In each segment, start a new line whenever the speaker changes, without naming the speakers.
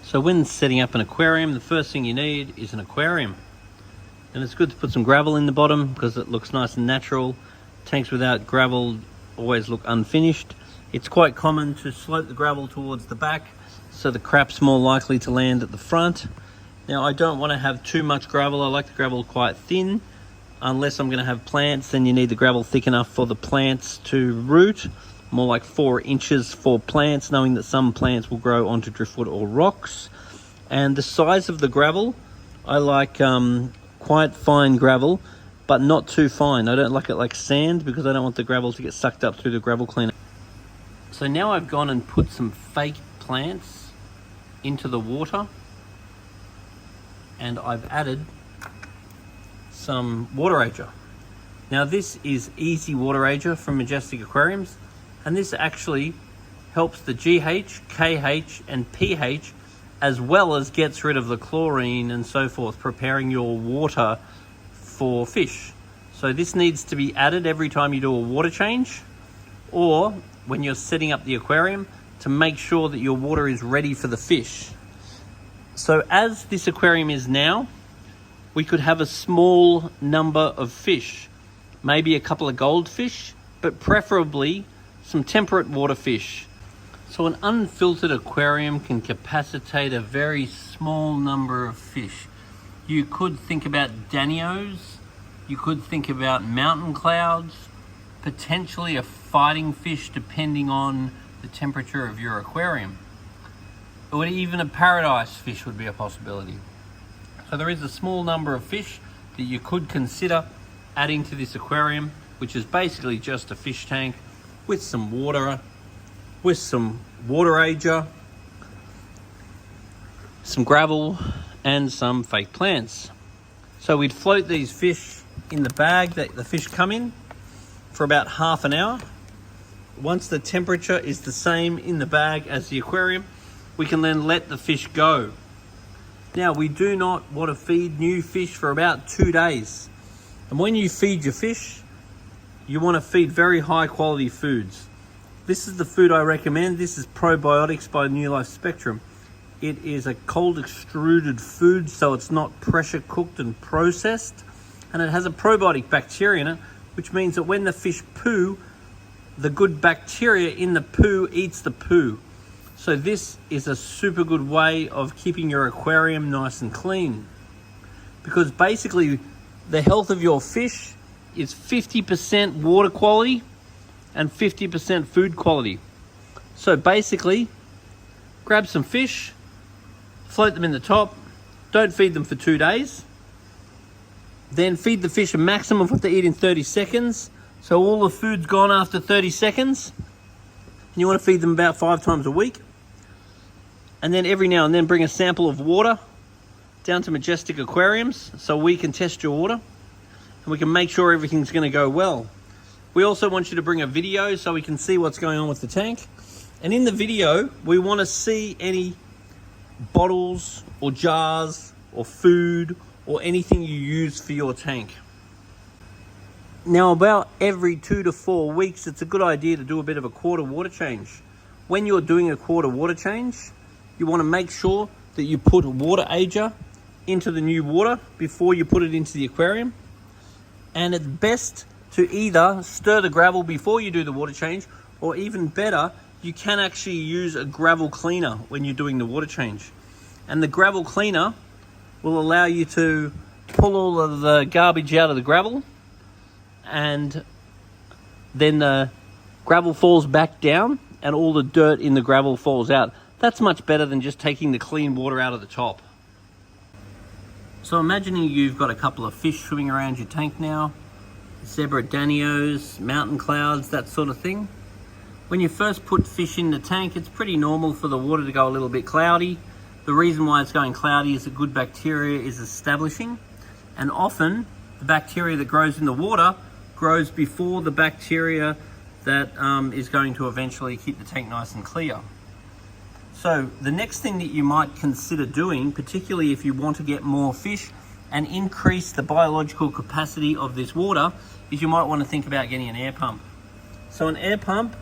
So when setting up an aquarium, the first thing you need is an aquarium. And it's good to put some gravel in the bottom because it looks nice and natural. Tanks without gravel always look unfinished. It's quite common to slope the gravel towards the back so the crap's more likely to land at the front. Now I don't want to have too much gravel. I like the gravel quite thin. Unless I'm going to have plants, then you need the gravel thick enough for the plants to root. More like 4 inches for plants, knowing that some plants will grow onto driftwood or rocks. And the size of the gravel, I like quite fine gravel, but not too fine. I don't like it like sand because I don't want the gravel to get sucked up through the gravel cleaner. So now I've gone and put some fake plants into the water, and I've added some waterager. Now this is Easy Waterager from Majestic Aquariums, and this actually helps the GH, KH and pH, as well as gets rid of the chlorine and so forth, preparing your water for fish. So this needs to be added every time you do a water change, or when you're setting up the aquarium, to make sure that your water is ready for the fish. So as this aquarium is now, we could have a small number of fish, maybe a couple of goldfish, but preferably some temperate water fish. So an unfiltered aquarium can capacitate a very small number of fish. You could think about danios, you could think about mountain clouds, potentially a fighting fish depending on the temperature of your aquarium. Or even a paradise fish would be a possibility. So there is a small number of fish that you could consider adding to this aquarium, which is basically just a fish tank with some water, with some waterager, some gravel and some fake plants. So we'd float these fish in the bag that the fish come in for about half an hour. Once the temperature is the same in the bag as the aquarium, we can then let the fish go. Now we do not want to feed new fish for about 2 days. And when you feed your fish, you want to feed very high quality foods. This is the food I recommend. This is probiotics by New Life Spectrum. It is a cold extruded food, so it's not pressure cooked and processed. And it has a probiotic bacteria in it, which means that when the fish poo, the good bacteria in the poo eats the poo. So this is a super good way of keeping your aquarium nice and clean. Because basically the health of your fish is 50% water quality and 50% food quality. So basically, grab some fish, float them in the top, don't feed them for 2 days, then feed the fish a maximum of what they eat in 30 seconds. So all the food's gone after 30 seconds. And you want to feed them about 5 times a week. And then every now and then bring a sample of water down to Majestic Aquariums so we can test your water and we can make sure everything's going to go well. We also want you to bring a video so we can see what's going on with the tank. And in the video, we want to see any bottles or jars or food or anything you use for your tank. Now, about every 2 to 4 weeks, it's a good idea to do a bit of a quarter water change. When you're doing a quarter water change, you want to make sure that you put waterager into the new water before you put it into the aquarium. And it's best to either stir the gravel before you do the water change, or even better, you can actually use a gravel cleaner when you're doing the water change. And the gravel cleaner will allow you to pull all of the garbage out of the gravel, and then the gravel falls back down and all the dirt in the gravel falls out. That's much better than just taking the clean water out of the top. So imagining you've got a couple of fish swimming around your tank now, zebra danios, mountain clouds, that sort of thing. When you first put fish in the tank, it's pretty normal for the water to go a little bit cloudy. The reason why it's going cloudy is that good bacteria is establishing, and often the bacteria that grows in the water grows before the bacteria that is going to eventually keep the tank nice and clear. So the next thing that you might consider doing, particularly if you want to get more fish and increase the biological capacity of this water, is you might want to think about getting an air pump. So an air pump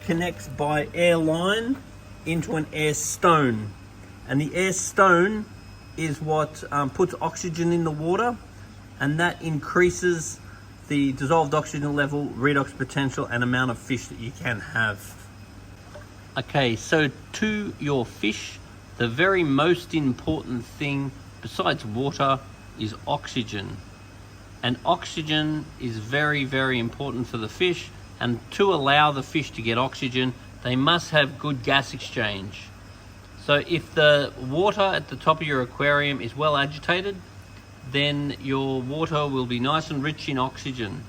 connects by air line into an air stone. And the air stone is what puts oxygen in the water, and that increases the dissolved oxygen level, redox potential, and amount of fish that you can have. Okay, so to your fish, the very most important thing besides water is oxygen. And oxygen is very, very important for the fish. And to allow the fish to get oxygen, they must have good gas exchange. So if the water at the top of your aquarium is well agitated, then your water will be nice and rich in oxygen.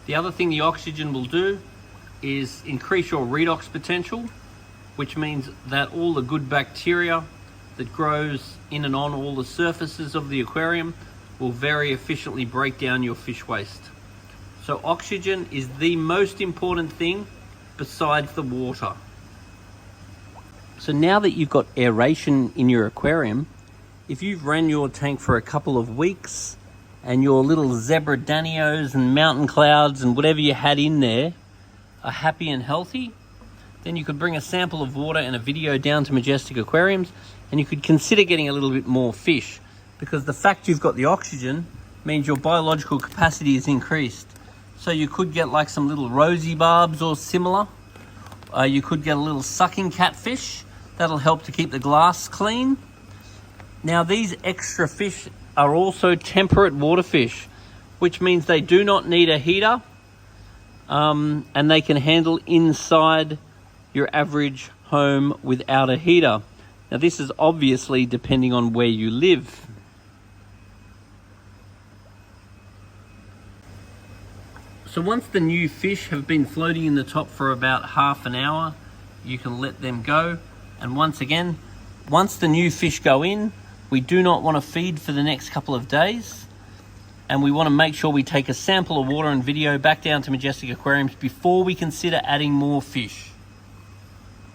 The other thing the oxygen will do is increase your redox potential, which means that all the good bacteria that grows in and on all the surfaces of the aquarium will very efficiently break down your fish waste. So oxygen is the most important thing besides the water. So now that you've got aeration in your aquarium, if you've ran your tank for a couple of weeks and your little zebra danios and mountain clouds and whatever you had in there are happy and healthy, then you could bring a sample of water and a video down to Majestic Aquariums, and you could consider getting a little bit more fish, because the fact you've got the oxygen means your biological capacity is increased. So you could get like some little rosy barbs or similar. You could get a little sucking catfish. That'll help to keep the glass clean. Now these extra fish are also temperate water fish, which means they do not need a heater, and they can handle inside your average home without a heater. Now this is obviously depending on where you live. So once the new fish have been floating in the top for about half an hour, you can let them go. And once again, once the new fish go in, we do not want to feed for the next couple of days. And we want to make sure we take a sample of water and video back down to Majestic Aquariums before we consider adding more fish.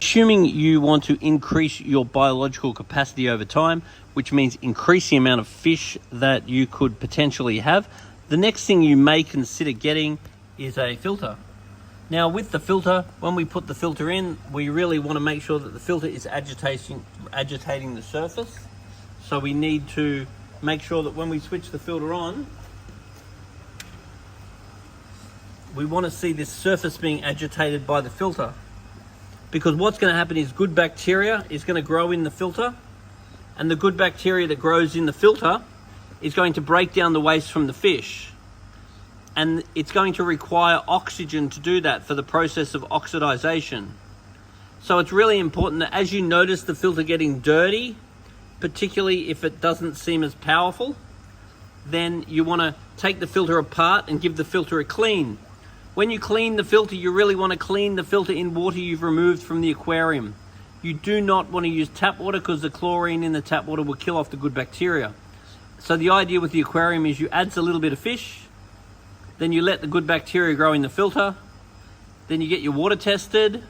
Assuming you want to increase your biological capacity over time, which means increase the amount of fish that you could potentially have, the next thing you may consider getting is a filter. Now with the filter, when we put the filter in, we really want to make sure that the filter is agitating the surface. So we need to make sure that when we switch the filter on, we want to see this surface being agitated by the filter. Because what's going to happen is good bacteria is going to grow in the filter, and the good bacteria that grows in the filter is going to break down the waste from the fish. And it's going to require oxygen to do that for the process of oxidization. So it's really important that as you notice the filter getting dirty, particularly if it doesn't seem as powerful, then you want to take the filter apart and give the filter a clean. When you clean the filter, you really want to clean the filter in water you've removed from the aquarium. You do not want to use tap water, because the chlorine in the tap water will kill off the good bacteria. So the idea with the aquarium is you add a little bit of fish, then you let the good bacteria grow in the filter, then you get your water tested,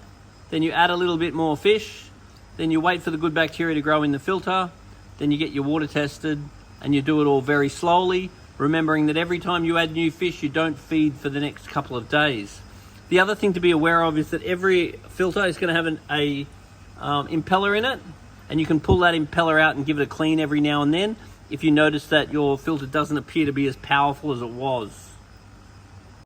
then you add a little bit more fish, then you wait for the good bacteria to grow in the filter, then you get your water tested, and you do it all very slowly, remembering that every time you add new fish, you don't feed for the next couple of days. The other thing to be aware of is that every filter is going to have an impeller in it, and you can pull that impeller out and give it a clean every now and then if you notice that your filter doesn't appear to be as powerful as it was.